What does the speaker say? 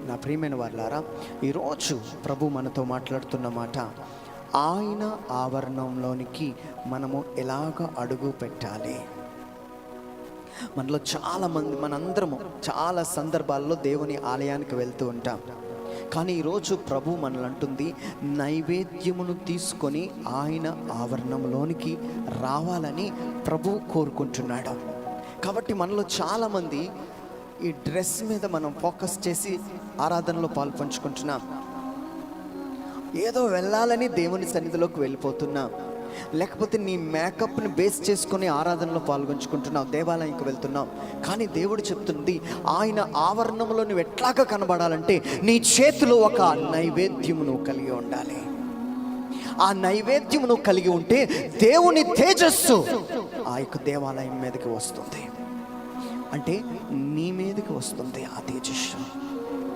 నా ప్రియమైన వారలారా, ఈరోజు ప్రభు మనతో మాట్లాడుతున్న మాట, ఆయన ఆవరణంలోనికి మనము ఎలాగ అడుగు పెట్టాలి. మనలో చాలామంది, మనందరము చాలా సందర్భాల్లో దేవుని ఆలయానికి వెళ్తూ ఉంటాం. కానీ ఈరోజు ప్రభు మనల్ని అంటుంది, నైవేద్యమును తీసుకొని ఆయన ఆవరణంలోనికి రావాలని ప్రభు కోరుకుంటున్నాడు. కాబట్టి మనలో చాలామంది ఈ డ్రెస్ మీద మనం ఫోకస్ చేసి ఆరాధనలో పాల్పంచుకుంటున్నాం. ఏదో వెళ్ళాలని దేవుని సన్నిధిలోకి వెళ్ళిపోతున్నాం, లేకపోతే నీ మేకప్ని బేస్ చేసుకొని ఆరాధనలో పాల్గొంచుకుంటున్నావు, దేవాలయంకి వెళ్తున్నావు. కానీ దేవుడు చెప్తుంది, ఆయన ఆవరణంలో నువ్వు ఎట్లాగా కనబడాలంటే నీ చేతిలో ఒక నైవేద్యము నువ్వు కలిగి ఉండాలి. ఆ నైవేద్యము నువ్వు కలిగి ఉంటే దేవుని తేజస్సు ఆ యొక్క దేవాలయం మీదకి వస్తుంది, అంటే నీ మీదకి వస్తుంది ఆ తేజస్సు.